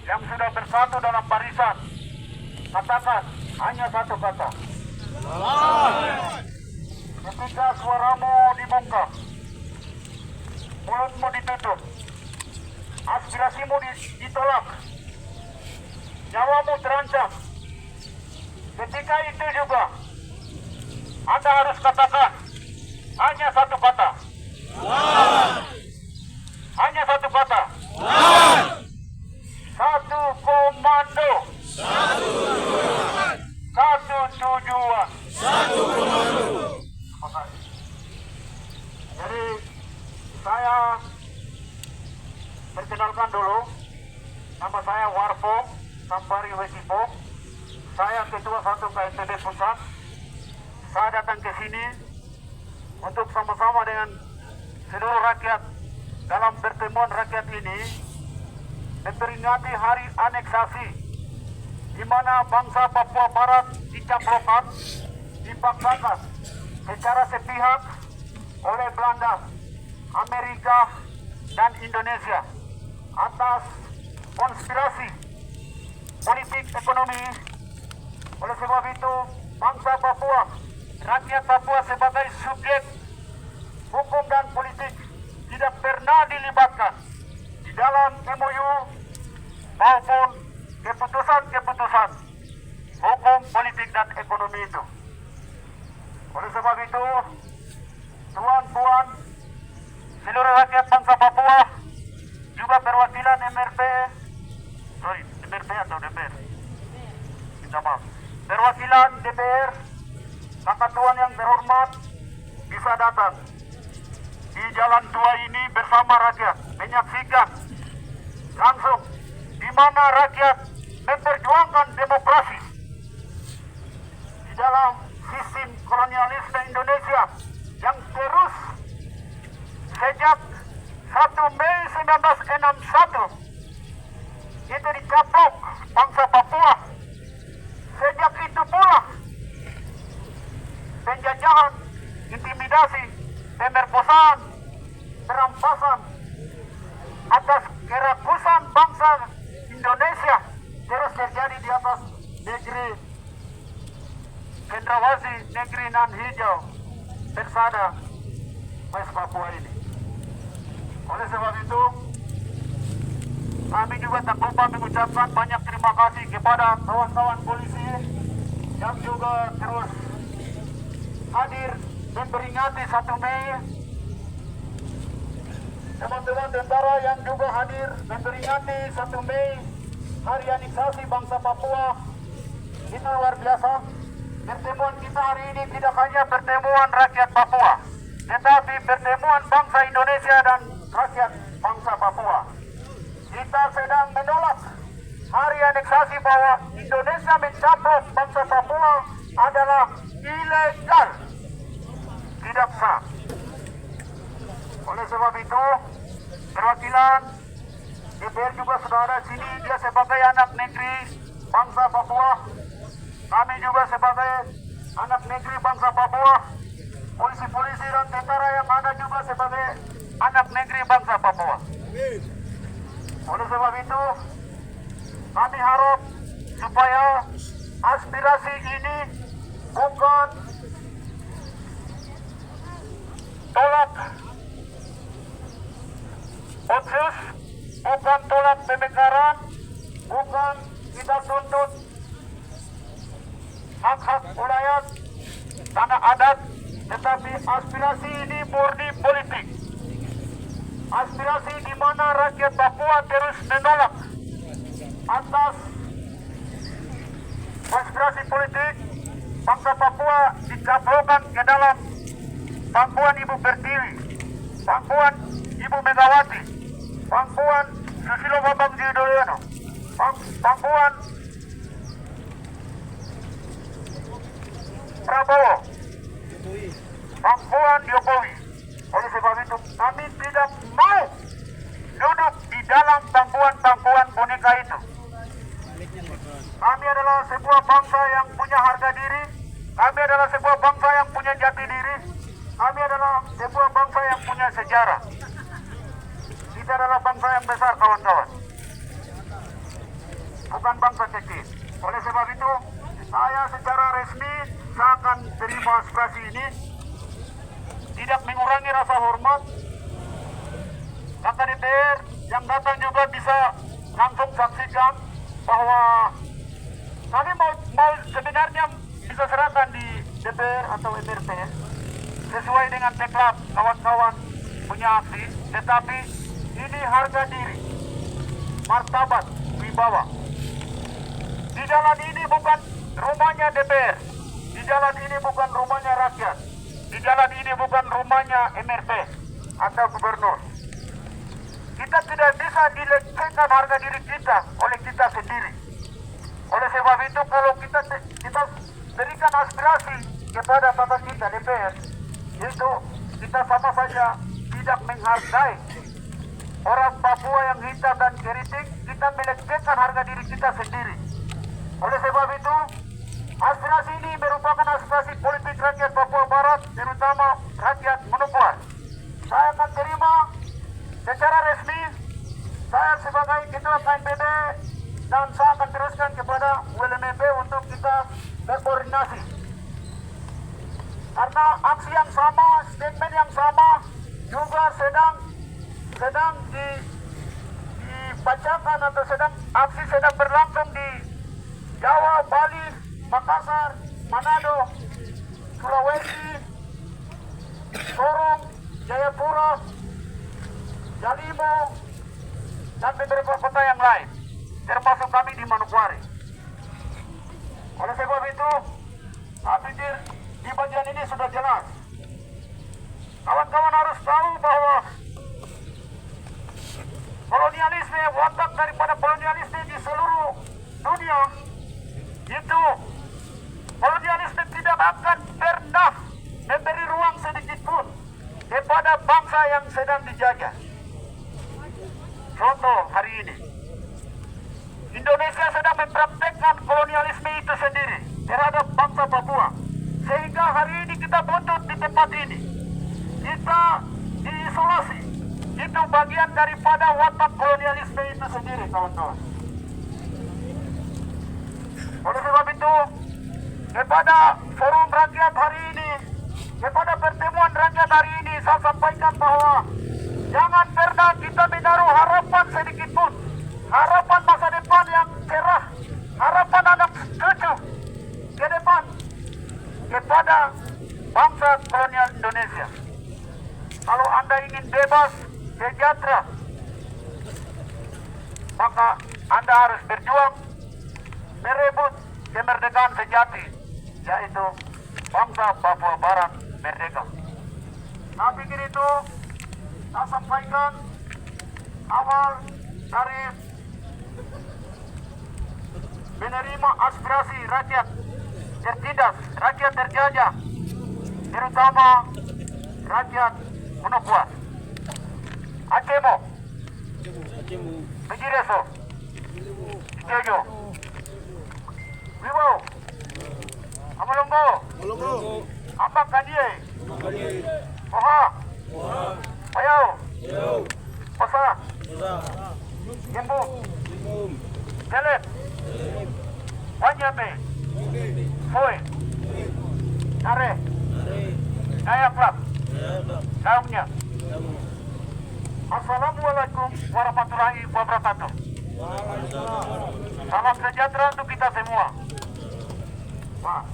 yang sudah bersatu dalam barisan, katakan hanya satu kata. Ketika suaramu dibungkam, mulutmu ditutup, aspirasimu ditolak, nyawamu terancam, ketika itu juga Anda harus katakan hanya satu kata. Hanya satu kata. Satu komando. Satu tujuan. Jadi saya perkenalkan dulu. Nama saya Warpo Sampari Wesipo. Saya Ketua 1 KSPB Pusat. Saya datang ke sini untuk sama-sama dengan seluruh rakyat dalam pertemuan rakyat ini memperingati hari aneksasi, di mana bangsa Papua Barat dicaplokkan, dipaksakan secara sepihak oleh Belanda, Amerika, dan Indonesia atas konspirasi politik ekonomi. Oleh sebab itu, bangsa Papua, rakyat Papua sebagai subjek hukum dan politik tidak pernah dilibatkan di dalam MOU maupun keputusan-keputusan hukum, politik, dan ekonomi itu. Oleh sebab itu, tuan-tuan, seluruh rakyat bangsa Papua, juga perwakilan MRP atau DPR, minta maaf, perwakilan DPR, maka tuan yang terhormat bisa datang di Jalan 2 ini bersama rakyat, menyaksikan langsung di mana rakyat memperjuangkan demokrasi di dalam sistem kolonialisme Indonesia yang terus sejak 1 Mei 1961 itu dicaplok bangsa Papua. Sejak itu pula penjajahan, intimidasi, pemerkosaan, perampasan atas kerakusan bangsa Indonesia terus terjadi di atas negeri cendrawasih, negeri nan hijau persada West Papua ini. Oleh sebab itu, kami juga tak lupa mengucapkan banyak terima kasih kepada kawan-kawan polisi yang juga terus hadir memperingati 1 Mei, teman-teman tentara yang juga hadir memperingati 1 Mei, hari aneksasi bangsa Papua. Itu luar biasa. Pertemuan kita hari ini tidak hanya pertemuan rakyat Papua, tetapi pertemuan bangsa Indonesia dan rakyat bangsa Papua. Kita sedang menolak hari aneksasi bahwa Indonesia mencaplok bangsa Papua adalah ilegal, tidak sah. Oleh sebab itu, perwakilan DPR juga sudah ada sini, dia sebagai anak negeri bangsa Papua. Kami juga sebagai anak negeri bangsa Papua. Polisi-polisi dan tentara yang ada juga sebagai anak negeri bangsa Papua. Oleh sebab itu, kami harap supaya aspirasi ini bukan tolak otsus, bukan tolak pemekaran, bukan kita tuntut hak-hak ulayat tanah adat, tetapi aspirasi ini murni politik. Aspirasi di mana rakyat Papua terus menolak atas aspirasi politik bangsa Papua dicaplokkan ke dalam pangkuan Ibu Pertiwi, pangkuan Ibu Megawati, pangkuan Susilo Bambang Yudhoyono, pangkuan Prabowo, pangkuan Jokowi. Oleh sebab itu, kami tidak mau duduk di dalam pangkuan-pangkuan boneka itu. Kami adalah sebuah bangsa yang punya harga diri. Kami adalah sebuah bangsa yang punya jati diri. Kami adalah sebuah bangsa yang punya sejarah. Kita adalah bangsa yang besar, kawan-kawan. bukan bangsa kecil. Oleh sebab itu, saya secara resmi saya akan terima aspirasi ini, tidak mengurangi rasa hormat. Maka DPR yang datang juga bisa langsung saksikan bahwa kami mau sebenarnya bisa serahkan di DPR atau MRT sesuai dengan deklat kawan-kawan punya aksi, tetapi ini harga diri, martabat, wibawa. Di jalan ini bukan rumahnya DPR, di jalan ini bukan rumahnya rakyat, di jalan ini bukan rumahnya MRT atau gubernur. Kita tidak bisa dilecehkan harga diri kita oleh kita sendiri. Oleh sebab itu, kalau kita berikan aspirasi kepada bapak kita DPR, itu kita sama saja tidak menghargai orang Papua yang hitam dan keriting. Kita melecehkan harga diri kita sendiri. Oleh sebab itu, aspirasi ini merupakan aspirasi politik rakyat Papua Barat, terutama rakyat Manokwari. Saya akan terima secara resmi, saya sebagai Ketua KNPB, dan saya akan teruskan kepada ULMP untuk kita berkoordinasi. Karena aksi yang sama, statement yang sama juga sedang dibacakan atau aksi sedang berlangsung di Jawa, Bali, Makassar, Manado, Sulawesi, Sorong, Jayapura, Jalimo, dan beberapa kota yang lain, termasuk kami di Manokwari. Oleh sebab itu, saya pikir di bagian ini sudah jelas. Kawan-kawan harus tahu bahwa kolonialisme, watak daripada kolonialisme di seluruh dunia, itu kolonialisme tidak akan pernah memberi ruang sedikit pun kepada bangsa yang sedang dijajah. Contoh hari ini, Indonesia sedang mempraktekkan kolonialisme itu sendiri terhadap bangsa Papua. Sehingga hari ini kita buntut di tempat ini. Kita diisolasi. Itu bagian daripada watak kolonialisme itu sendiri, kawan-kawan. Oleh sebab itu, kepada forum rakyat hari ini, kepada pertemuan rakyat hari ini, saya sampaikan bahwa jangan pernah kita menaruh harapan sedikit pun, harapan masa depan yang cerah, harapan anak cucu ke depan kepada bangsa kolonial Indonesia. Kalau Anda ingin bebas, sejahtera, maka Anda harus berjuang merebut kemerdekaan sejati, yaitu bangsa Papua Barat merdeka. Saya pikir itu saya sampaikan awal dari menerima aspirasi rakyat tertindas, rakyat terjajah, terutama rakyat Manokwari. Acemo, Begireso, Jojo, Wibo, Amalongo, Ambak Kandie, Oha, Payau, Osa, Gembu, Jelep, Wanyame, Foy, Nare, Nayaklap, Daungnya. Assalamualaikum warahmatullahi wabarakatuh. Salam sejahtera untuk kita semua. Wah.